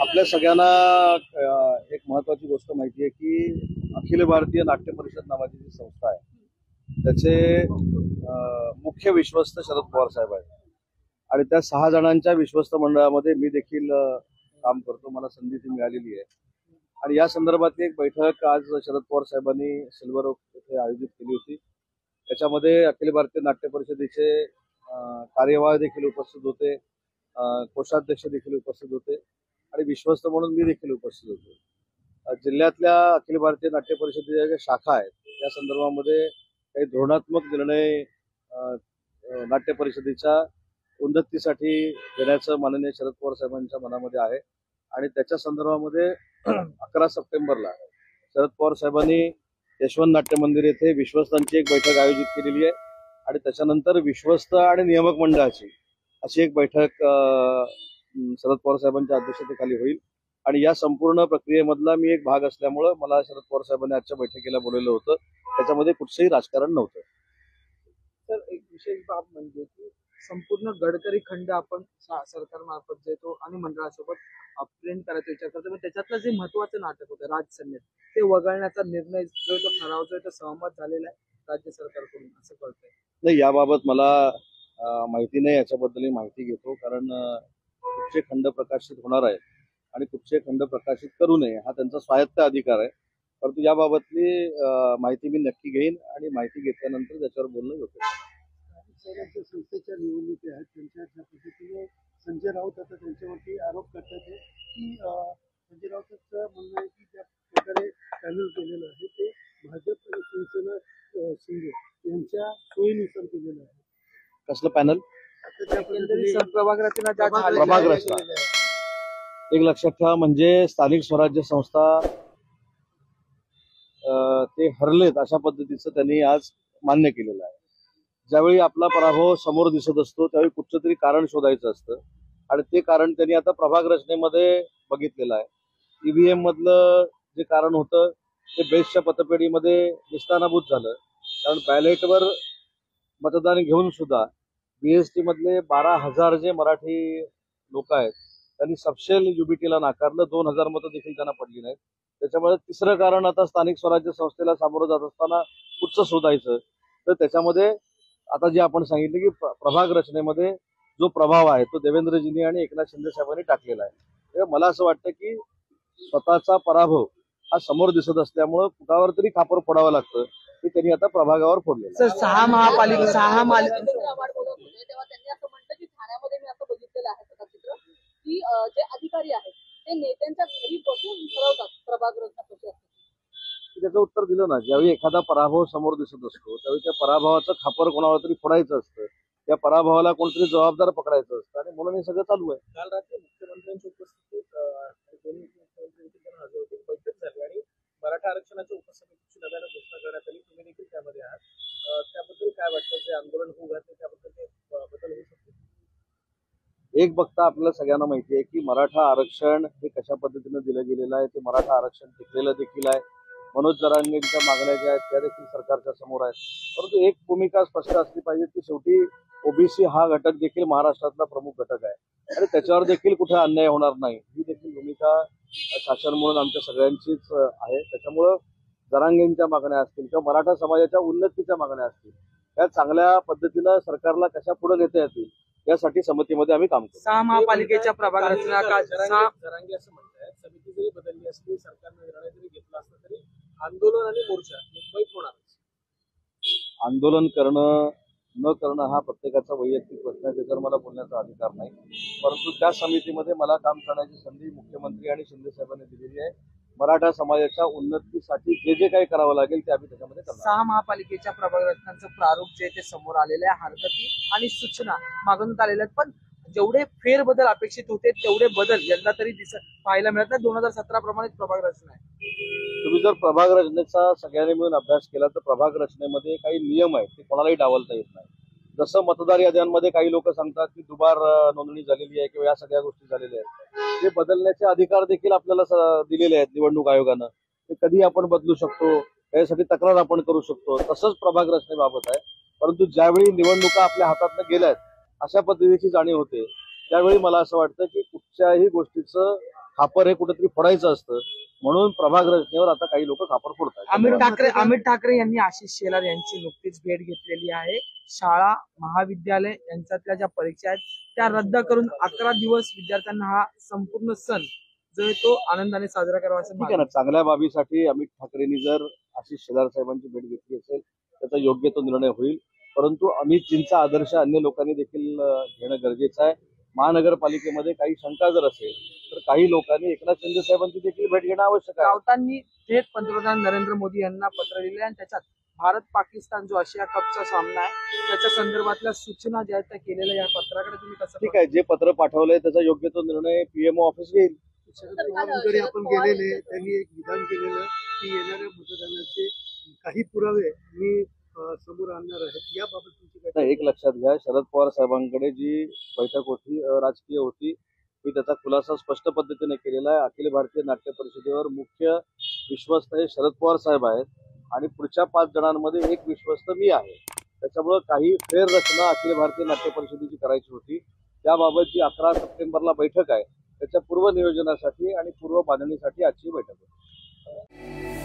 आपल्या सगळ्यांना एक महत्वाची गोष्ट माहिती आहे की अखिल भारतीय नाट्य परिषद नावाची जी संस्था आहे त्याचे मुख्य विश्वस्त शरद पवार साहेब आहेत आणि त्या 6 जणांच्या विश्वस्त मंडळामध्ये मी देखील काम करतो. मला संधी ती मिळालेली आहे आणि या संदर्भातली एक बैठक आज शरद पवार साहेबांनी सिल्वर ओक येथे आयोजित केली होती. त्याच्यामध्ये अखिल भारतीय नाट्य परिषदेचे कार्यवाह देखील उपस्थित होते, कोषाध्यक्ष देखील उपस्थित होते आणि विश्वस्त म्हणून मी देखील उपस्थित होतो. जिल्ह्यातल्या अखिल भारतीय नाट्य परिषदेच्या ज्या शाखा आहेत त्या संदर्भामध्ये काही धोरणात्मक निर्णय नाट्य परिषदेच्या उन्नतीसाठी घेण्याचं माननीय शरद पवार साहेबांच्या मनामध्ये आहे आणि त्याच्या संदर्भामध्ये 11 सप्टेंबरला शरद पवार साहेबांनी यशवंत नाट्य मंदिर येथे विश्वस्तांची एक बैठक आयोजित केलेली आहे आणि त्याच्यानंतर विश्वस्त आणि नियामक मंडळाची अशी एक बैठक शरद पवार साहेबांच्या अध्यक्षतेखाली होईल आणि या संपूर्ण प्रक्रियेमधला मी एक भाग असल्यामुळं मला शरद पवार साहेबांनी आजच्या बैठकीला बोलवलं होतं. त्याच्यामध्ये कुठचंही राजकारण नव्हतं. तर एक विशेष बाब म्हणजे की संपूर्ण गडकरी खंड आपण सरकारमार्फत देतो आणि मंडळासोबत प्रिंट करायचा विचार करतो, पण त्याच्यातलं जे महत्वाचं नाटक होतं राजसन्यास ते वगळण्याचा निर्णय जो तो ठराव जो तो सहमत झालेला आहे राज्य सरकारकडून असं कळतंय. नाही, याबाबत मला माहिती नाही, याच्याबद्दल माहिती घेतो कारण कुठचे खंड प्रकाशित होणार आहे आणि कुठचे खंड प्रकाशित करू नये हा त्यांचा स्वायत्त अधिकार आहे. परंतु याबाबतली माहिती मी नक्की घेईन आणि माहिती घेतल्यानंतर त्याच्यावर बोलणं होतं. स्वराज्य संस्थेच्या निवडणुकी आहेत त्यांच्या ज्या पद्धतीने संजय राऊत आता त्यांच्यावरती आरोप करतात की संजय राऊतांचं म्हणणं आहे की ज्या प्रकारे पॅनल केलेलं आहे ते भाजप आणि शिवसेना शिंदे यांच्या सोयीनुसार केलेलं आहे. कसलं पॅनल? प्रभाग रचना एक लक्षात ठेवा, म्हणजे स्थानिक स्वराज्य संस्था ते हरलेत अशा पद्धतीचं त्यांनी आज मान्य केलेलं आहे. ज्यावेळी आपला पराभव समोर दिसत असतो त्यावेळी कुठचं तरी कारण शोधायचं असतं आणि ते कारण त्यांनी आता प्रभाग रचनेमध्ये बघितलेलं आहे. ईव्हीएम मधलं जे कारण होतं ते बेस्टच्या पतपेढीमध्ये निष्ठानाभूत झालं, कारण बॅलेटवर मतदान घेऊन सुद्धा बीएसटी मधले 12,000 जे मराठी लोक आहेत त्यांनी सबशेल युबीटीला नाकारलं. 2,000 मतं देखील त्यांना पडली नाहीत. त्याच्यामुळे तिसरं कारण आता स्थानिक स्वराज्य संस्थेला सामोरं जात असताना कुठचं शोधायचं, तर त्याच्यामध्ये आता जे आपण सांगितलं की प्रभाग रचनेमध्ये जो प्रभाव आहे तो देवेंद्रजींनी आणि एकनाथ शिंदे साहेबांनी टाकलेला आहे. मला असं वाटतं की स्वतःचा पराभव हा समोर दिसत असल्यामुळं कुठावर तरी खापर फोडावं लागतं, ते त्यांनी आता प्रभागावर फोडलेलं. तेव्हा त्यांनी असं म्हटलं की ठाण्यामध्ये मी असं बघितलेलं आहे चित्र की जे अधिकारी आहेत ते नेत्यांच्या घरी बसून ठरवतात प्रभाग रचना कशी असते. त्याचं उत्तर दिलं ना. ज्यावेळी एखादा पराभव समोर दिसत असतो त्यावेळी त्या पराभवाचं खापर कोणावर तरी फोडायचं असतं, त्या पराभवाला कोणतरी जबाबदार पकडायचं असतं आणि म्हणून हे सगळं चालू आहे. काल रात्री मुख्यमंत्र्यांच्या उपस्थितीत बैठक झाली आणि मराठा आरक्षणाच्या उपसमितीची नव्यानं घोषणा करण्यात आली. तुम्ही देखील त्यामध्ये आहात. त्याबद्दल काय वाटतं? जे आंदोलन होऊ घातले त्याबद्दल ते बदल होऊ शकतो? एक बघता आपल्याला सगळ्यांना माहिती आहे की मराठा आरक्षण हे कशा पद्धतीनं दिलं गेलेलं आहे. ते मराठा आरक्षण टिकलेलं देखील आहे. मनोज जरांगेंच्या मागण्या ज्या आहेत त्या देखील सरकारच्या समोर आहेत. परंतु एक भूमिका स्पष्ट असली पाहिजे की शेवटी ओबीसी हा घटक देखील महाराष्ट्रातला प्रमुख घटक आहे आणि त्याच्यावर देखील कुठे अन्याय होणार नाही ही देखील भूमिका शासन म्हणून आमच्या सगळ्यांचीच आहे. त्याच्यामुळं जरांगेंच्या मागण्या असतील किंवा मराठा समाजाच्या उन्नतीच्या मागण्या असतील त्या चांगल्या पद्धतीनं सरकारला कशा पुढे नेता येतील यासाठी समितीमध्ये आम्ही काम करतो. 6 महापालिकेच्या प्रभाग रचना जरांगे असं म्हणतात समिती जरी बदलली असली सरकारने निर्णय जरी घेतला असला तरी आंदोलन आणि मोर्चा मुंबईत होणार. आंदोलन करणं न करणं हा प्रत्येकाचा वैयक्तिक प्रश्न आहे, त्याच्यावर मला बोलण्याचा अधिकार नाही. परंतु त्या समितीमध्ये मला काम करण्याची संधी मुख्यमंत्री आणि शिंदे साहेबांनी दिलेली आहे. मराठा समाजाच्या उन्नतीसाठी जे जे काही करावं लागेल ते आम्ही त्याच्यामध्ये करणार. 6 महापालिकेच्या प्रभाग रचनांचं प्रारूप जे ते समोर आलेलं आहे, हरकती आणि सूचना मागवण्यात आलेल्या आहेत, पण जेवढे फेरबदल अपेक्षित होते तेवढे बदल यंदा तरी पाहायला मिळत नाही. 2017 प्रमाणेच प्रभाग रचना आहे. तुम्ही जर प्रभाग रचनेचा सगळ्यांनी मिळून अभ्यास केला तर प्रभाग रचनेमध्ये काही नियम आहेत ते कोणालाही डावलता येत नाही. जसं मतदार याद्यांमध्ये काही लोक सांगतात की दुबार नोंदणी झालेली आहे किंवा या सगळ्या गोष्टी झालेल्या आहेत, ते बदलण्याचे अधिकार देखील आपल्याला दिलेले आहेत निवडणूक आयोगानं. ते कधी आपण बदलू शकतो, त्यासाठी तक्रार आपण करू शकतो. तसंच प्रभाग रचनेबाबत आहे. परंतु ज्यावेळी निवडणुका आपल्या हातातनं गेल्यात अशा पद्धतीची जाणीव होते त्यावेळी मला असं वाटतं की कुठच्याही गोष्टीचं खापर हे कुठेतरी फोडायचं असतं, म्हणून प्रभाग रचनेवर आता काही लोक खापर फोडतात. अमित ठाकरे यांनी आशिष शेलार यांची नुकतीच भेट घेतलेली आहे. शाळा महाविद्यालय यांच्यातल्या ज्या परीक्षा आहेत त्या रद्द करून 11 दिवस विद्यार्थ्यांना हा संपूर्ण सण जो आहे तो आनंदाने साजरा करावा असं ठीक आहे ना, चांगल्या बाबीसाठी अमित ठाकरेंनी जर आशिष शेलार साहेबांची भेट घेतली असेल त्याचा योग्य तो निर्णय होईल. परंतु अमितजींचा आदर्श अन्य लोकांनी देखील घेणं गरजेचं आहे. महानगरपालिकेमध्ये काही शंका जर असेल तर काही लोकांनी एकनाथ शिंदे साहेबांची देखील भेट घेणं आवश्यक आहे. राऊतांनी थेट पंतप्रधान नरेंद्र मोदी यांना पत्र लिहिले आणि त्याच्यात भारत पाकिस्तान जो आशिया कपचा सामना आहे त्याच्या संदर्भातल्या सूचना ज्या आहेत त्या केलेल्या या पत्राकडे तुम्ही कसं ठीक आहे, जे पत्र पाठवलंय त्याचा योग्य तो निर्णय पीएमओ ऑफिस घेईल. शरद पवारांकडे आपण गेलेले, त्यांनी एक विधान केलेलं की येणाऱ्या मतदानाचे काही पुरावे मी समोर आणणार आहेत. याबाबत तुमची काय? नाही, एक लक्षात घ्या, शरद पवार साहेबांकडे जी बैठक होती राजकीय होती, मी त्याचा खुलासा स्पष्ट पद्धतीने केलेला आहे. अखिल भारतीय नाट्य परिषदेवर मुख्य विश्वस्त हे शरद पवार साहेब आहेत आणि पुढच्या 5 जणांमध्ये एक विश्वस्त मी आहे. त्याच्यामुळे काही फेररचना अखिल भारतीय नाट्य परिषदेची करायची होती. त्याबाबत जी 11 सप्टेंबरला बैठक आहे त्याच्या पूर्व नियोजनासाठी आणि पूर्व बांधणीसाठी आजची बैठक होती.